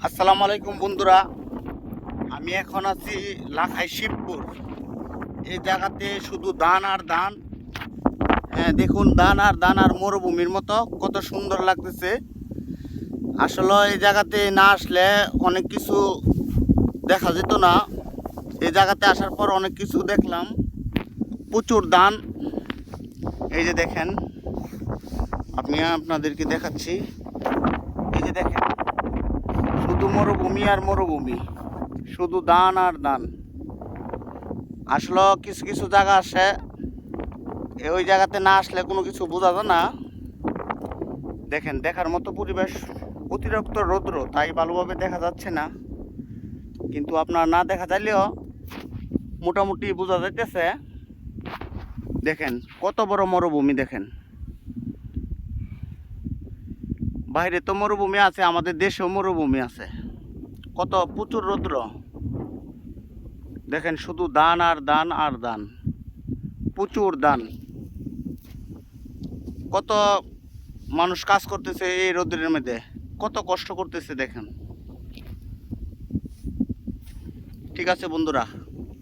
আসসালামু আলাইকুম বন্ধুরা, আমি এখন আছি লাখাই শিবপুর। এই জায়গাতে শুধু ধান আর ধান। দেখুন, ধান আর ধান আর মরুভূমির মতো কত সুন্দর লাগতেছে। আসলে এই জায়গাতে না আসলে অনেক কিছু দেখা যেত না। এই জায়গাতে আসার পর অনেক কিছু দেখলাম। প্রচুর ধান, এই যে দেখেন, আপনাদেরকে দেখাচ্ছি। এই যে দেখেন, শুধু মরুভূমি আর মরুভূমি, শুধু ধান আর ধান। আসলে কিছু কিছু জায়গা আসে, ওই জায়গাতে না আসলে কোনো কিছু বোঝা যায় না। দেখেন, দেখার মতো পরিবেশ, অতিরিক্ত রৌদ্র, তাই ভালোভাবে দেখা যাচ্ছে না। কিন্তু আপনার না দেখা যাইলেও মোটামুটি বোঝা যাইতেছে। দেখেন কত বড় মরুভূমি। দেখেন, বাইরে তো মরুভূমি আছে, আমাদের দেশেও মরুভূমি আছে। কত প্রচুর রৌদ্র। দেখেন, শুধু ধান আর ধান আর ধান, প্রচুর ধান। কত মানুষ কাজ করতেছে এই রোদ্রের মধ্যে, কত কষ্ট করতেছে দেখেন। ঠিক আছে বন্ধুরা।